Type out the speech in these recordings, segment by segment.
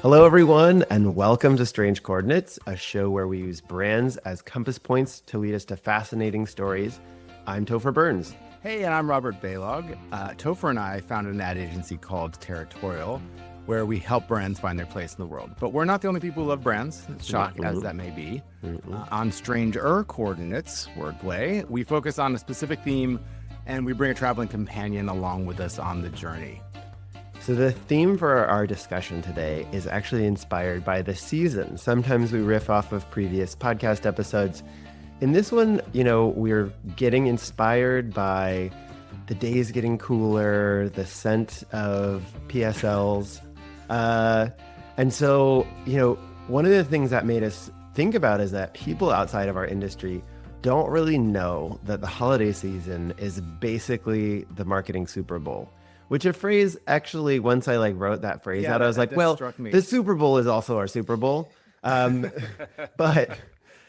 Hello, everyone, and welcome to Strange Coordinates, a show where we use brands as compass points to lead us to fascinating stories. I'm Topher Burns. Hey, and I'm Robert Baylog. Topher and I founded an ad agency called Territorial, where we help brands find their place in the world. But we're not the only people who love brands, shock as that may be. On Stranger Coordinates, wordplay, we focus on a specific theme, and we bring a traveling companion along with us on the journey. So the theme for our discussion today is actually inspired by the season. Sometimes we riff off of previous podcast episodes. In this one, we're getting inspired by the days getting cooler, the scent of PSLs. And so, one of the things that made us think about is that people outside of our industry don't really know that the holiday season is basically the marketing Super Bowl. Which a phrase, actually, once I wrote that phrase out, I was like, well, the Super Bowl is also our Super Bowl. But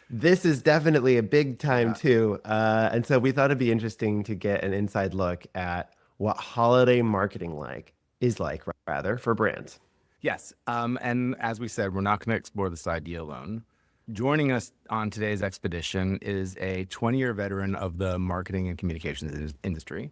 this is definitely a big time too. And so we thought it'd be interesting to get an inside look at what holiday marketing is like for brands. Yes. And as we said, we're not going to explore this idea alone. Joining us on today's expedition is a 20-year veteran of the marketing and communications industry.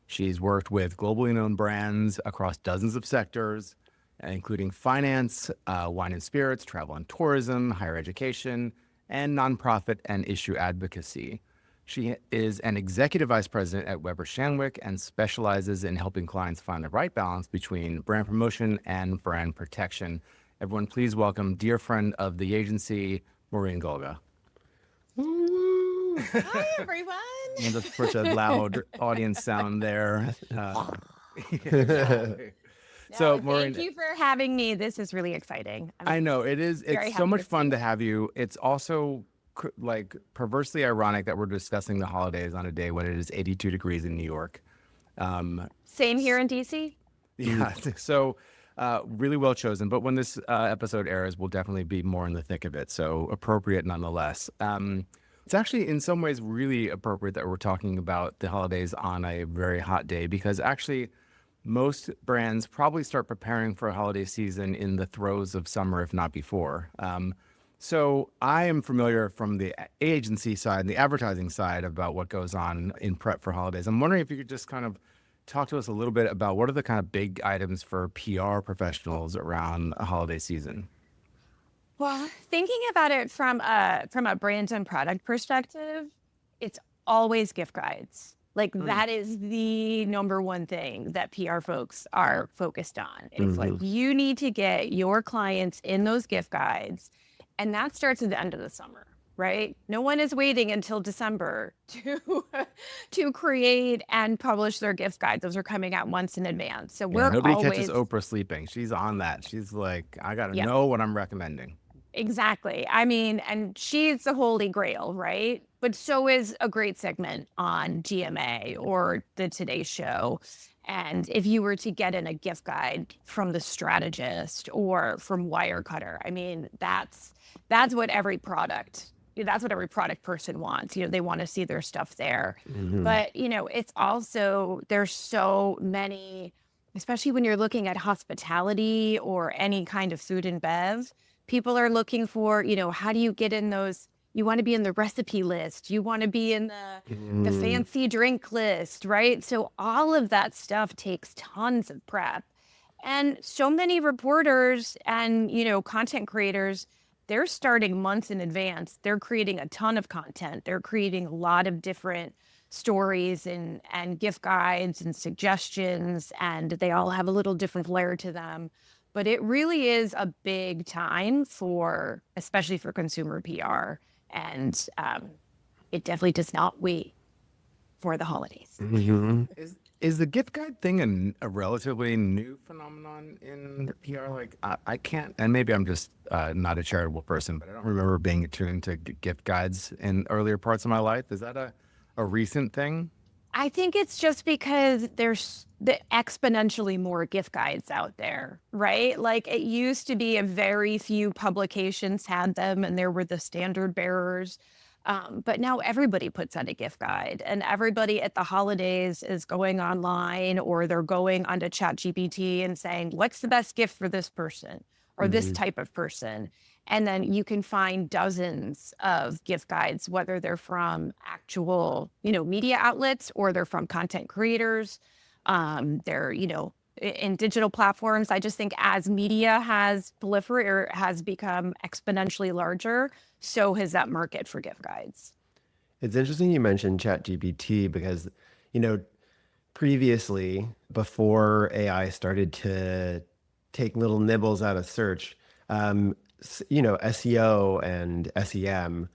She's worked with globally known brands across dozens of sectors, including finance, wine and spirits, travel and tourism, higher education, and nonprofit and issue advocacy. She is an executive vice president at Weber Shandwick and specializes in helping clients find the right balance between brand promotion and brand protection. Everyone, please welcome dear friend of the agency, Maureen Golga. Hi, everyone. And just such a loud audience sound there. So, Maureen, thank you for having me. This is really exciting. I know it is. It's so much fun to have you. It's also perversely ironic that we're discussing the holidays on a day when it is 82 degrees in New York. Same here in DC. Yeah. So really well chosen. But when this episode airs, we'll definitely be more in the thick of it. So appropriate nonetheless. It's actually in some ways really appropriate that we're talking about the holidays on a very hot day because actually most brands probably start preparing for a holiday season in the throes of summer, if not before. So I am familiar from the agency side and the advertising side about what goes on in prep for holidays. I'm wondering if you could just kind of talk to us a little bit about what are the kind of big items for PR professionals around a holiday season? Well, thinking about it from a brand and product perspective, it's always gift guides. That is the number one thing that PR folks are focused on. It's you need to get your clients in those gift guides, and that starts at the end of the summer, right? No one is waiting until December to create and publish their gift guides. Those are coming out months in advance. So nobody catches Oprah sleeping. She's on that. She's like, I got to know what I'm recommending. Exactly. I mean, and she's the holy grail, right? But so is a great segment on GMA or the Today Show. And if you were to get in a gift guide from The Strategist or from Wirecutter, I mean, that's what every product person wants. They want to see their stuff there. Mm-hmm. But, it's also, there's so many, especially when you're looking at hospitality or any kind of food and bev, people are looking for, how do you get in those? You want to be in the recipe list. You want to be in the fancy drink list, right? So all of that stuff takes tons of prep. And so many reporters and, content creators, they're starting months in advance. They're creating a ton of content. They're creating a lot of different stories and gift guides and suggestions, and they all have a little different flair to them. But it really is a big time especially for consumer PR. And it definitely does not wait for the holidays. Mm-hmm. Is the gift guide thing a relatively new phenomenon in PR? I can't, and maybe I'm just not a charitable person, but I don't remember being attuned to gift guides in earlier parts of my life. Is that a recent thing? I think it's just because there's exponentially more gift guides out there, right? It used to be a very few publications had them and there were the standard bearers. But now everybody puts out a gift guide, and everybody at the holidays is going online or they're going onto ChatGPT and saying, what's the best gift for this person? or this type of person. And then you can find dozens of gift guides, whether they're from actual, media outlets or they're from content creators. They're, in digital platforms. I just think as media has proliferated or has become exponentially larger, so has that market for gift guides. It's interesting you mentioned ChatGPT because, previously, before AI started to take little nibbles out of search, SEO and SEM,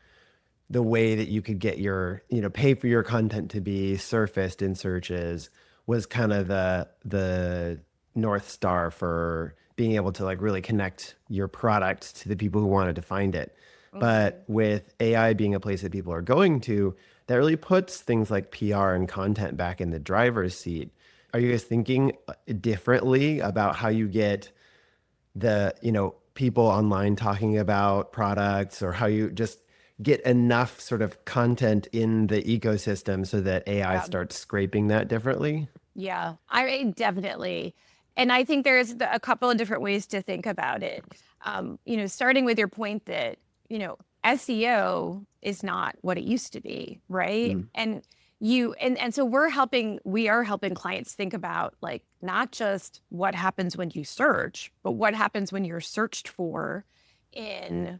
the way that you could get your, pay for your content to be surfaced in searches was kind of the North Star for being able to like really connect your product to the people who wanted to find it. But with AI being a place that people are going to, that really puts things like PR and content back in the driver's seat. Are you guys thinking differently about how you get the, people online talking about products, or how you just get enough sort of content in the ecosystem so that AI starts scraping that differently? Yeah, I definitely. And I think there's a couple of different ways to think about it. Starting with your point that, SEO is not what it used to be, right? And so we are helping clients think about like not just what happens when you search, but what happens when you're searched for in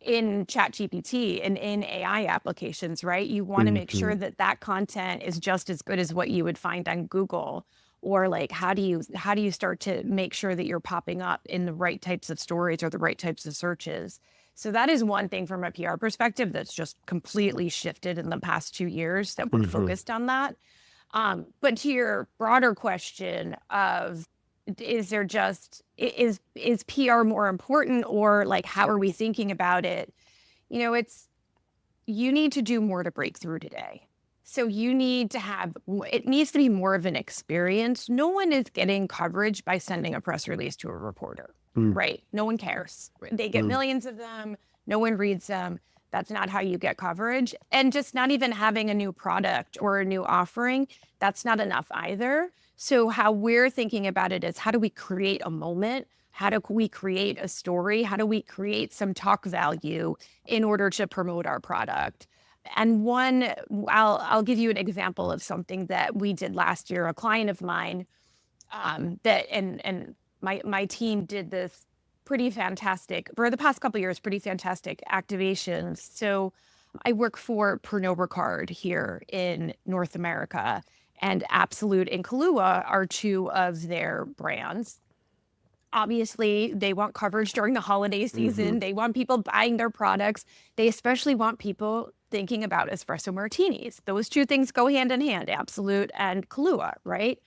ChatGPT and in AI applications, right? You want to make sure that content is just as good as what you would find on Google. Or like, how do you start to make sure that you're popping up in the right types of stories or the right types of searches? So that is one thing from a PR perspective that's just completely shifted in the past 2 years that we're focused on that. But to your broader question of, is PR more important, or like, how are we thinking about it? You need to do more to break through today. So it needs to be more of an experience. No one is getting coverage by sending a press release to a reporter, right? No one cares. They get millions of them. No one reads them. That's not how you get coverage. And just not even having a new product or a new offering, that's not enough either. So how we're thinking about it is, how do we create a moment? How do we create a story? How do we create some talk value in order to promote our product? And I'll give you an example of something that we did last year. A client of mine my team did this pretty fantastic, for the past couple of years, pretty fantastic activations. So I work for Pernod Ricard here in North America, and Absolute and Kahlua are two of their brands. Obviously, they want coverage during the holiday season. They want people buying their products. They especially want people thinking about espresso martinis. Those two things go hand in hand, Absolute and Kahlua, right?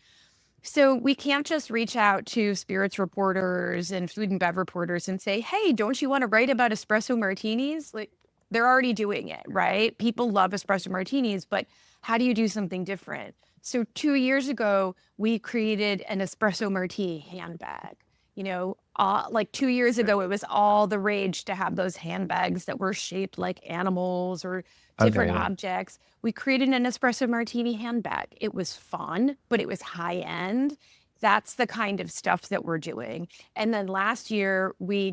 So we can't just reach out to spirits reporters and food and bev reporters and say, hey, don't you want to write about espresso martinis? Like, they're already doing it, right? People love espresso martinis, but how do you do something different? So 2 years ago, we created an espresso martini handbag. Like 2 years ago, it was all the rage to have those handbags that were shaped like animals or different objects. We created an espresso martini handbag. It was fun, but it was high end. That's the kind of stuff that we're doing. And then last year we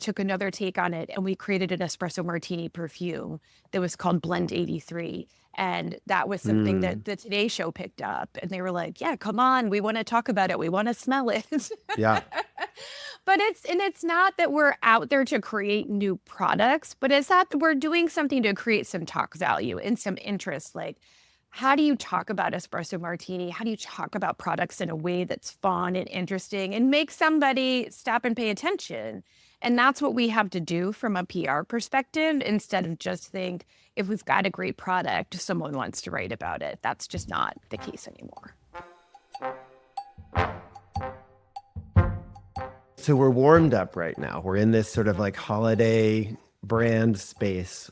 took another take on it, and we created an espresso martini perfume that was called Blend 83. And that was something that the Today Show picked up, and they were like, yeah, come on, we want to talk about it. We want to smell it. Yeah. But it's not that we're out there to create new products, but it's that we're doing something to create some talk value and some interest. Like, how do you talk about espresso martini? How do you talk about products in a way that's fun and interesting and make somebody stop and pay attention? And that's what we have to do from a PR perspective, instead of just think, if we've got a great product, someone wants to write about it. That's just not the case anymore. So we're warmed up right now. We're in this sort of like holiday brand space.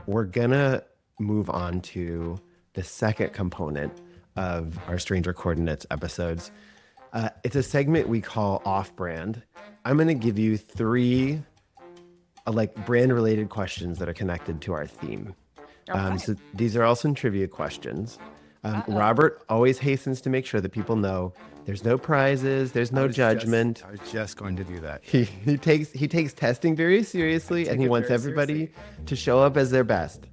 We're gonna move on to the second component of our Stranger Coordinates episodes. It's a segment we call Off-Brand. I'm going to give you 3 brand-related questions that are connected to our theme. Okay. So these are all some trivia questions. Robert always hastens to make sure that people know there's no prizes, there's no judgment. I was just going to do that. He takes testing very seriously, and he wants everybody to show up as their best.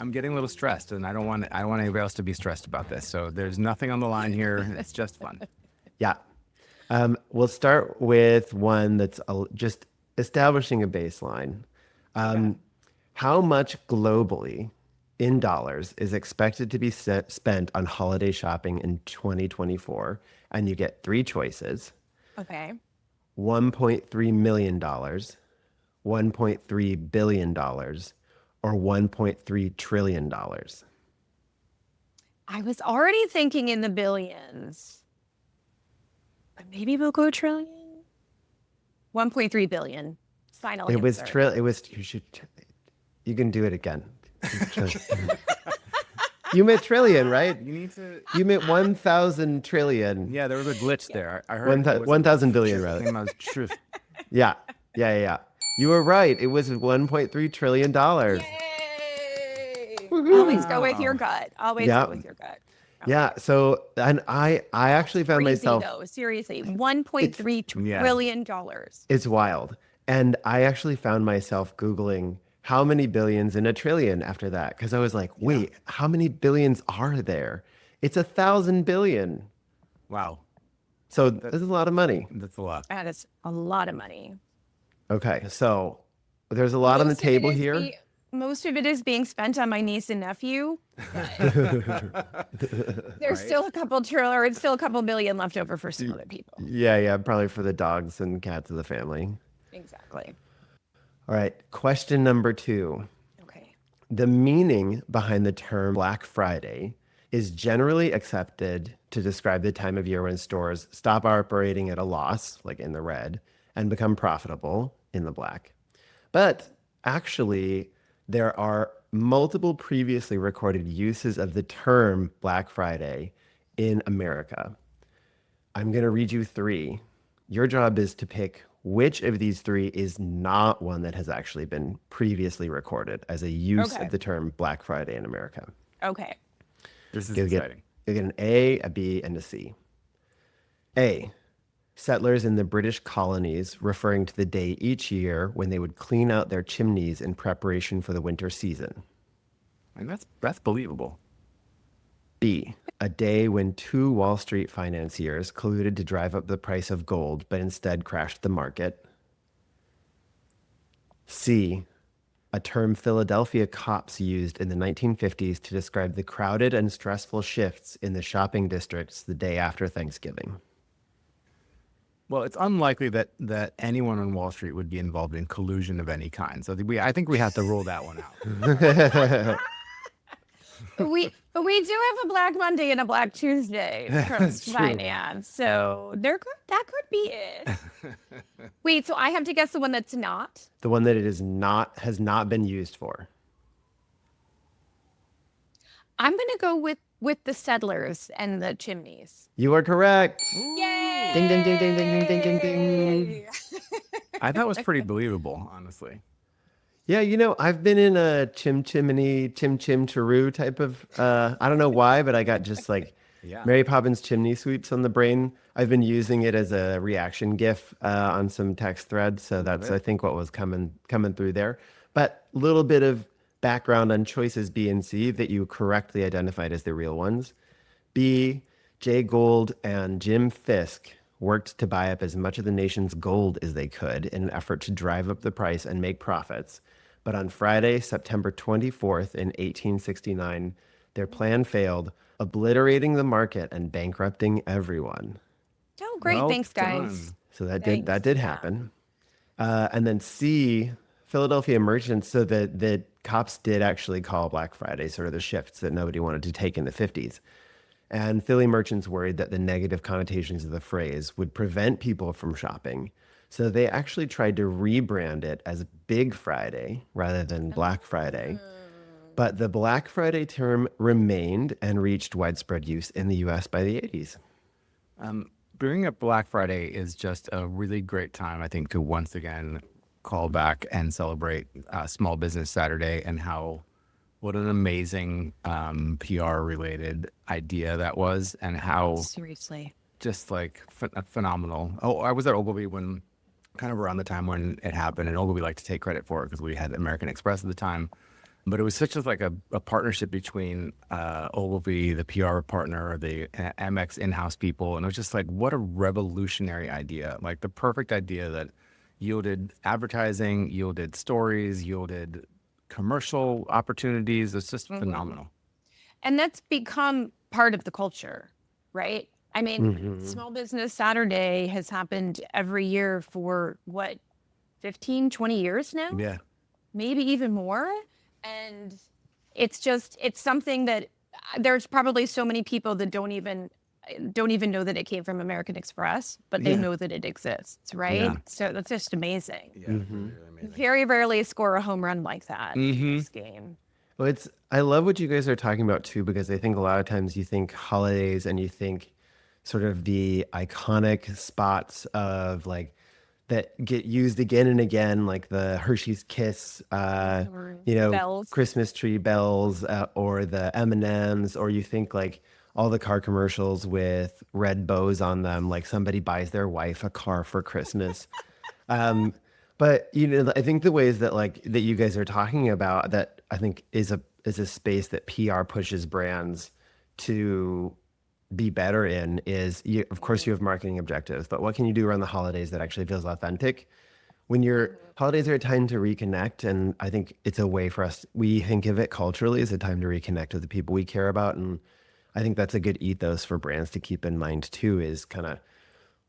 I'm getting a little stressed, and I don't want anybody else to be stressed about this. So there's nothing on the line here. It's just fun. Yeah. We'll start with one that's just establishing a baseline. How much globally in dollars is expected to be spent on holiday shopping in 2024? And you get three choices. Okay. $1.3 million, $1.3 billion, or $1.3 trillion. I was already thinking in the billions. But maybe we'll go trillion. 1.3 billion. Final answer. You can do it again. You meant trillion, right? You meant 1,000 trillion. Yeah, there was a glitch there. I heard 1,000 billion, rather. Truth. Yeah. You were right. It was $1.3 trillion. Yay! Always go with your gut. Go with your gut. Okay. Yeah. So, and I actually found Crazy, myself. though. Seriously, $1.3 trillion. It's wild. And I actually found myself Googling how many billions in a trillion after that. Because I was like, wait, how many billions are there? It's 1,000 billion. Wow. So that's a lot of money. That's a lot. That is a lot of money. Okay. So there's a lot on the table here. Most of it is being spent on my niece and nephew. There's still a couple billion left over for some other people. Yeah. Probably for the dogs and cats of the family. Exactly. All right. Question number 2. Okay. The meaning behind the term Black Friday is generally accepted to describe the time of year when stores stop operating at a loss, like in the red, and become profitable in the black. But actually, there are multiple previously recorded uses of the term Black Friday in America. I'm going to read you 3. Your job is to pick which of these 3 is not one that has actually been previously recorded as a use of the term Black Friday in America. Okay. This is exciting. You'll get an A, a B, and a C. A, settlers in the British colonies referring to the day each year when they would clean out their chimneys in preparation for the winter season. And that's believable. B, a day when 2 Wall Street financiers colluded to drive up the price of gold, but instead crashed the market. C, a term Philadelphia cops used in the 1950s to describe the crowded and stressful shifts in the shopping districts the day after Thanksgiving. Well, it's unlikely that anyone on Wall Street would be involved in collusion of any kind. So I think we have to rule that one out. But we do have a Black Monday and a Black Tuesday from finance, so that could be it. Wait, so I have to guess the one that's not? The one that it is not, has not been used for. I'm gonna go with the settlers and the chimneys. You are correct. Yay! Ding, ding, ding, ding, ding, ding, ding, ding, ding. I thought it was pretty believable, honestly. Yeah, I've been in a chimney, chim chiroo type of, I don't know why, but I got just like Mary Poppins chimney sweeps on the brain. I've been using it as a reaction GIF on some text threads. So that's, I think, what was coming through there. But a little bit of background on choices B and C that you correctly identified as the real ones. B, Jay Gould and Jim Fisk worked to buy up as much of the nation's gold as they could in an effort to drive up the price and make profits. But on Friday, September 24th in 1869, their plan failed, obliterating the market and bankrupting everyone. Oh, great. Well Thanks, done. guys. So that did happen. And then C, Philadelphia merchants, so the cops did actually call Black Friday sort of the shifts that nobody wanted to take in the 50s. And Philly merchants worried that the negative connotations of the phrase would prevent people from shopping. So they actually tried to rebrand it as Big Friday rather than Black Friday. But the Black Friday term remained and reached widespread use in the US by the 80s. Bringing up Black Friday is just a really great time, I think, to once again call back and celebrate Small Business Saturday and how what an amazing PR related idea that was, and how Seriously. just like phenomenal. Oh, I was at Ogilvy when kind of around the time when it happened, and Ogilvy liked to take credit for it because we had American Express at the time. But it was such as like a partnership between Ogilvy, the PR partner, the Amex in-house people, and it was just like, what a revolutionary idea! Like the perfect idea that yielded advertising, yielded stories, yielded commercial opportunities. It's just phenomenal. And that's become part of the culture, right? I mean, Mm-hmm. Small Business Saturday has happened every year for what, 15, 20 years now? Yeah. Maybe even more. And it's something that there's probably so many people that don't even know that it came from American Express, but they Yeah. know that it exists, right? Yeah. So that's just amazing. Yeah. Mm-hmm. Really amazing. Very rarely score a home run like that in this game. Well, I love what you guys are talking about too, because I think a lot of times you think holidays and you think sort of the iconic spots of like that get used again and again, like the Hershey's Kiss, Bells. Christmas tree bells, or the M&Ms, or you think like all the car commercials with red bows on them, like somebody buys their wife a car for Christmas. But I think the ways that that you guys are talking about, that I think is a space that PR pushes brands to be better in, is of course you have marketing objectives, but what can you do around the holidays that actually feels authentic? When your holidays are a time to reconnect, and I think it's a way for us, we think of it culturally as a time to reconnect with the people we care about, and I think that's a good ethos for brands to keep in mind too, is kind of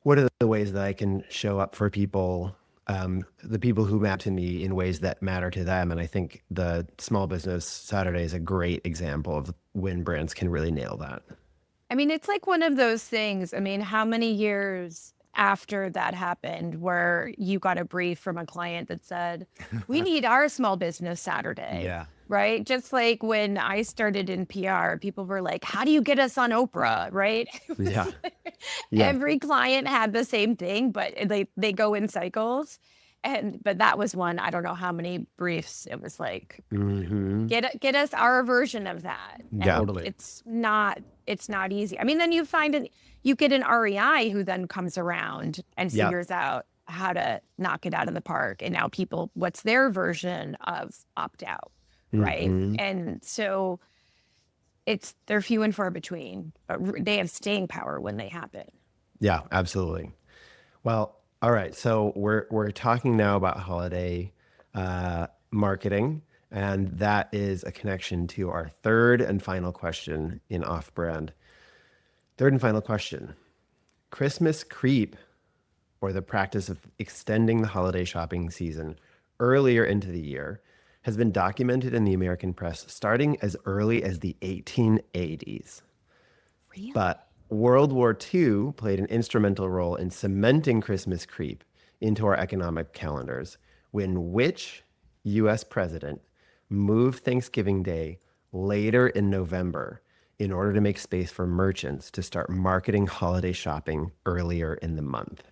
what are the ways that I can show up for people, the people who matter to me in ways that matter to them. And I think the Small Business Saturday is a great example of when brands can really nail that. I mean, it's like one of those things. I mean, how many years after that happened where you got a brief from a client that said, we need our Small Business Saturday? Yeah. Right? Just like when I started in PR, people were like, how do you get us on Oprah? Right? Yeah. Yeah. Every client had the same thing, but they go in cycles. But that was one, I don't know how many briefs. It was like, get us our version of that. And Yeah. Totally. It's not easy. I mean, then you get an REI who then comes around and Yeah. figures out how to knock it out of the park. And now what's their version of opt out, right? And so they're few and far between, but they have staying power when they happen. Yeah, absolutely. Well, all right. So we're talking now about holiday marketing, and that is a connection to our third and final question in off-brand. Third and final question: Christmas creep, or the practice of extending the holiday shopping season earlier into the year, has been documented in the American press starting as early as the 1880s. Really? But World War II played an instrumental role in cementing Christmas creep into our economic calendars, when which U.S. president moved Thanksgiving Day later in November in order to make space for merchants to start marketing holiday shopping earlier in the month?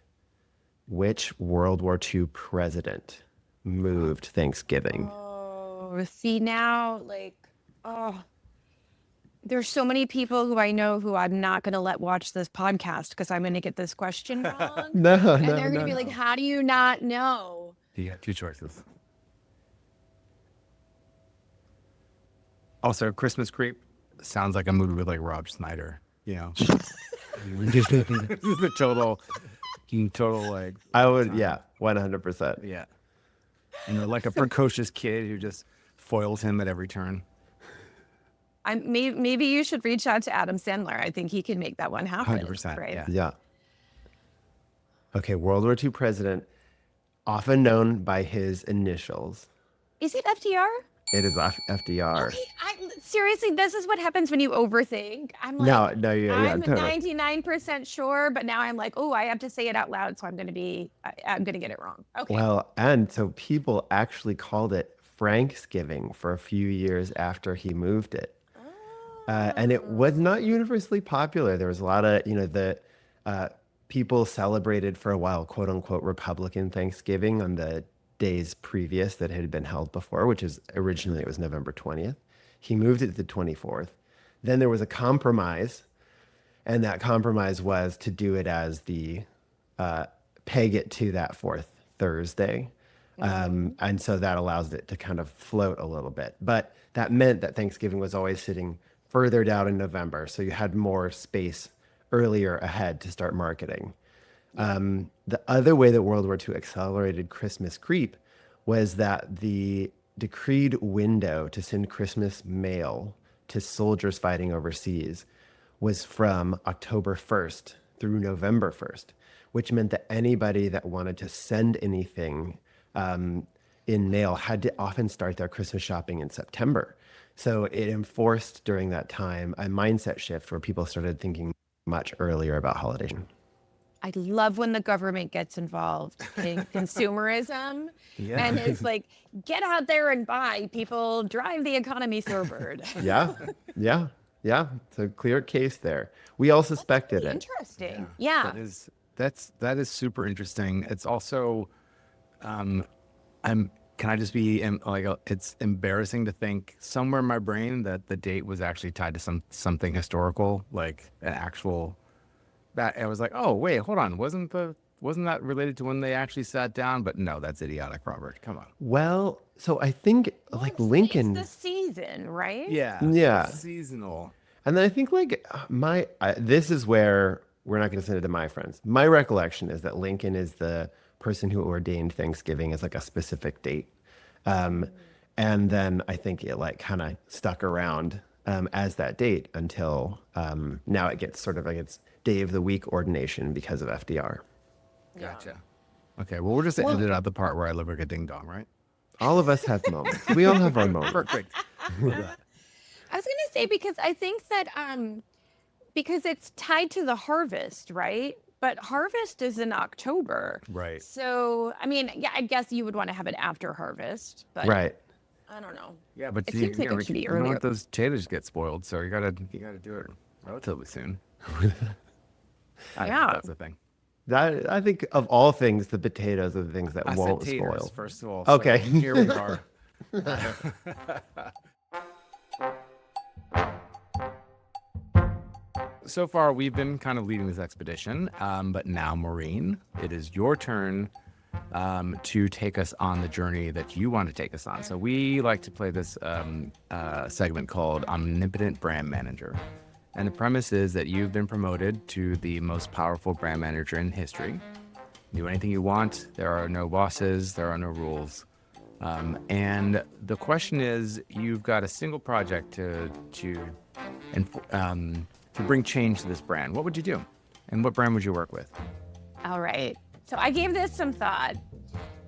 Which World War II president moved Thanksgiving? Oh, see now, there's so many people who I know who I'm not going to let watch this podcast because I'm going to get this question wrong. No, And they're going to be like, how do you not know? You got two choices. Also, Christmas creep sounds like a movie with like Rob Schneider. Just a total like. I would, yeah, 100%. Yeah. Like a precocious kid who just foils him at every turn. Maybe you should reach out to Adam Sandler. I think he can make that one happen. 100%. Right? Yeah. Yeah. Okay, World War II president, often known by his initials. Is it FDR? It is FDR. Okay, seriously, this is what happens when you overthink. I'm like, No, yeah, I'm totally. 99% sure, but now I'm like, oh, I have to say it out loud, so I'm gonna get it wrong. Okay. Well, and so people actually called it Franksgiving for a few years after he moved it. And it was not universally popular. There was a lot of, people celebrated for a while, quote unquote, Republican Thanksgiving on the days previous that had been held before, which is originally it was November 20th. He moved it to the 24th. Then there was a compromise, and that compromise was to do it as the peg it to that fourth Thursday. And so that allows it to kind of float a little bit. But that meant that Thanksgiving was always sitting further down in November. So you had more space earlier ahead to start marketing. The other way that World War II accelerated Christmas creep was that the decreed window to send Christmas mail to soldiers fighting overseas was from October 1st through November 1st, which meant that anybody that wanted to send anything in mail had to often start their Christmas shopping in September. So it enforced during that time a mindset shift where people started thinking much earlier about holidays. I love when the government gets involved in consumerism and it's like, get out there and buy. People drive the economy forward. Yeah. It's a clear case there. We all suspected it. Interesting. Yeah. That is super interesting. It's also, can I just be it's embarrassing to think somewhere in my brain that the date was actually tied to something historical, like an actual. That I was like, oh wait, hold on, wasn't that related to when they actually sat down? But no, that's idiotic, Robert. Come on. Well, so I think Lincoln. It's the season, right? Yeah. It's seasonal. And then I think this is where we're not going to send it to my friends. My recollection is that Lincoln is the person who ordained Thanksgiving as like a specific date. And then I think it like kind of stuck around as that date until now it gets sort of like it's day of the week ordination because of FDR. Gotcha. Okay, well, we're just ended at the part where I live like a ding dong, right? All of us have moments. We all have our moments. Perfect. I was going to say, because I think that because it's tied to the harvest, right? But harvest is in October. Right. So, I mean, yeah, I guess you would want to have it after harvest. But Right. I don't know. Yeah, but It seems like it should be earlier. Those potatoes get spoiled, so you gotta do it relatively soon. Yeah. That's the thing. That I think of all things, the potatoes are the things that I won't said taters, spoil. first of all. Okay. So here we are. So far, we've been kind of leading this expedition, but now, Maureen, it is your turn to take us on the journey that you want to take us on. So we like to play this segment called Omnipotent Brand Manager. And the premise is that you've been promoted to the most powerful brand manager in history. Do anything you want. There are no bosses. There are no rules. And the question is, you've got a single project to bring change to this brand. What would you do? And what brand would you work with? All right. So I gave this some thought,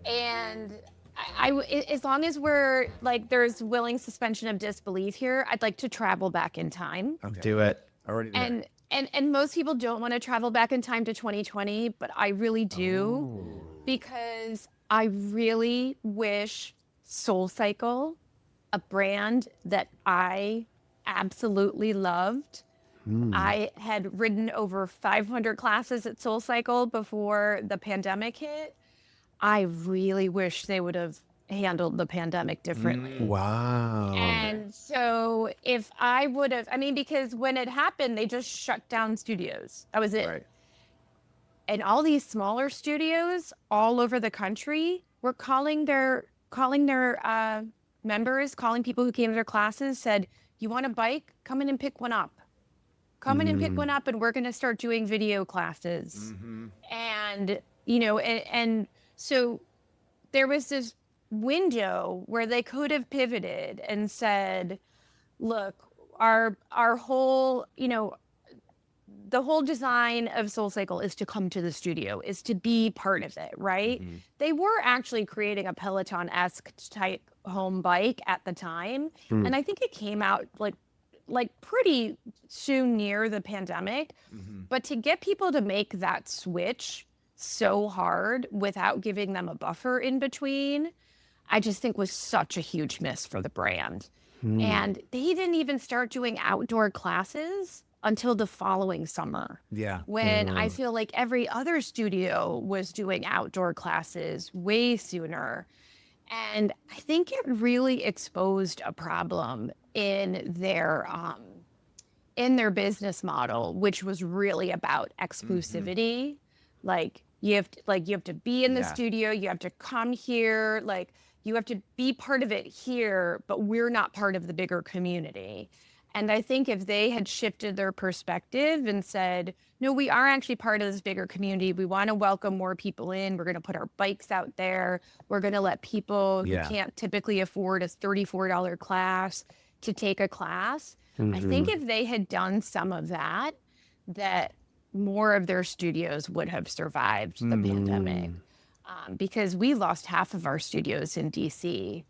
and I as long as we're like, there's willing suspension of disbelief here, I'd like to travel back in time. Okay. Do it. Already there. And most people don't want to travel back in time to 2020, but I really do, because I really wish SoulCycle, a brand that I absolutely loved. I had ridden over 500 classes at SoulCycle before the pandemic hit. I really wish they would have handled the pandemic differently. Wow. And so if I would have, I mean, because when it happened, they just shut down studios. That was it. Right. And all these smaller studios all over the country were calling their members, calling people who came to their classes, said, you want a bike? Come in and pick one up. Come in and pick one up, and we're going to start doing video classes. And, and so there was this window where they could have pivoted and said, look, our whole, the whole design of SoulCycle is to come to the studio, is to be part of it, right? They were actually creating a Peloton-esque type home bike at the time. And I think it came out like pretty soon near the pandemic. But to get people to make that switch so hard without giving them a buffer in between, I just think was such a huge miss for the brand. And they didn't even start doing outdoor classes until the following summer. Yeah. When I feel like every other studio was doing outdoor classes way sooner. And I think it really exposed a problem in their business model, which was really about exclusivity. Like you have to be in the Yeah. studio, you have to come here, like you have to be part of it here, but we're not part of the bigger community. And I think if they had shifted their perspective and said, no, we are actually part of this bigger community. We want to welcome more people in. We're going to put our bikes out there. We're going to let people who Yeah. can't typically afford a $34 class to take a class. I think if they had done some of that, that more of their studios would have survived the pandemic. Because we lost half of our studios in DC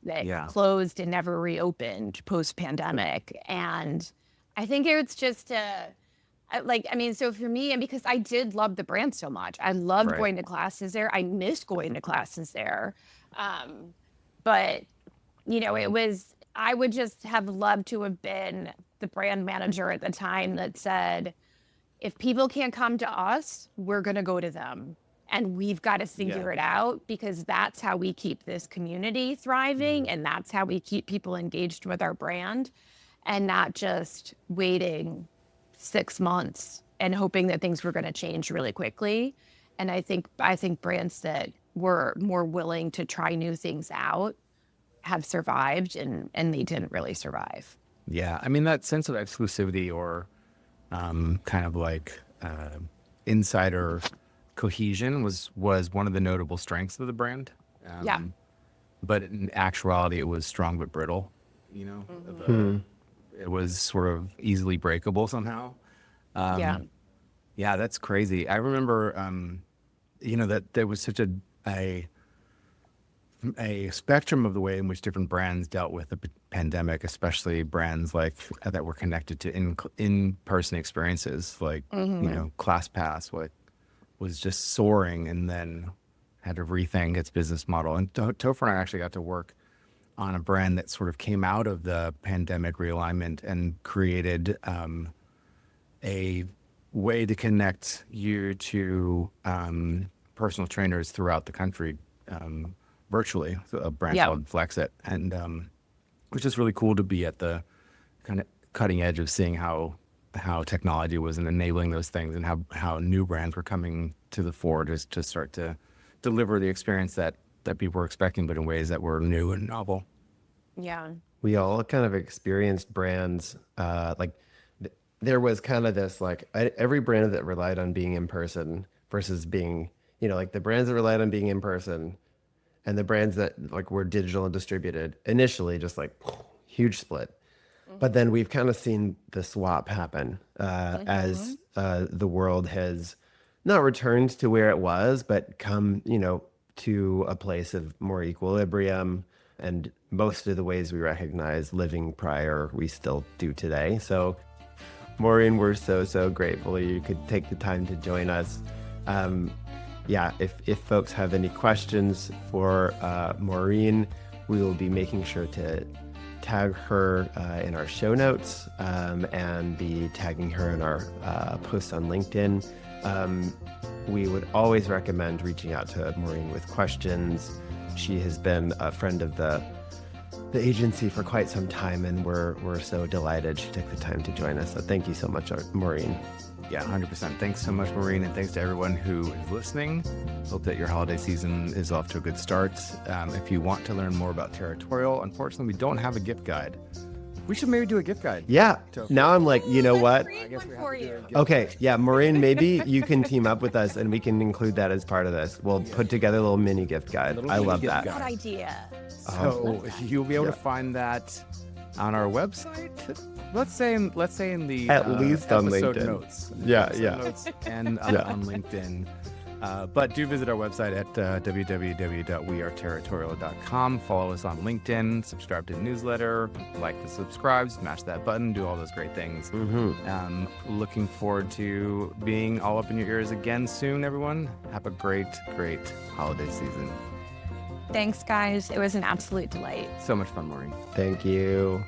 that Yeah. closed and never reopened post-pandemic. And I think it's just so for me, and because I did love the brand so much, I loved Right. going to classes there. I missed going to classes there. But I would just have loved to have been the brand manager at the time that said, if people can't come to us, we're going to go to them. And we've got to figure it out, because that's how we keep this community thriving. And that's how we keep people engaged with our brand, and not just waiting 6 months and hoping that things were going to change really quickly. And I think brands that were more willing to try new things out have survived, and they didn't really survive. Yeah, I mean, that sense of exclusivity or kind of like insider cohesion was one of the notable strengths of the brand. Yeah. But in actuality, it was strong but brittle. It was sort of easily breakable somehow. Yeah. Yeah, that's crazy. I remember, that there was such a spectrum of the way in which different brands dealt with the pandemic, especially brands like that were connected to in-person experiences, like ClassPass, was just soaring, and then had to rethink its business model. And Topher and I actually got to work on a brand that sort of came out of the pandemic realignment and created a way to connect you to personal trainers throughout the country virtually, a brand called Flexit. And which is really cool to be at the kind of cutting edge of seeing how technology was enabling those things, and how new brands were coming to the fore to start to deliver the experience that people were expecting, but in ways that were new and novel. Yeah. We all kind of experienced brands there was kind of this every brand that relied on being in person versus being, the brands that relied on being in person and the brands that were digital and distributed initially, just huge split. But then we've kind of seen the swap happen as the world has not returned to where it was, but come, to a place of more equilibrium. And most of the ways we recognize living prior, we still do today. So, Maureen, we're so grateful you could take the time to join us. If folks have any questions for Maureen, we will be making sure to tag her in our show notes and be tagging her in our posts on LinkedIn. We would always recommend reaching out to Maureen with questions. She has been a friend of the agency for quite some time, and we're so delighted she took the time to join us. So thank you so much, Maureen. Yeah, 100%. Thanks so much, Maureen, and thanks to everyone who is listening. Hope that your holiday season is off to a good start. If you want to learn more about Territorial, unfortunately, we don't have a gift guide. We should maybe do a gift guide. Yeah. Now I'm like, you know what? I guess we for you. Okay. Yeah, Maureen, maybe you can team up with us and we can include that as part of this. We'll put together a little mini gift guide. I love that. Good idea. So you'll be able to find that on our website. Let's say in the At least on episode LinkedIn. notes. Yeah, Episode yeah. notes and on LinkedIn. But do visit our website at www.weareterritorial.com. Follow us on LinkedIn, subscribe to the newsletter, like the subscribe, smash that button, do all those great things. Looking forward to being all up in your ears again soon, everyone. Have a great holiday season. Thanks, guys. It was an absolute delight. So much fun, Maureen. Thank you.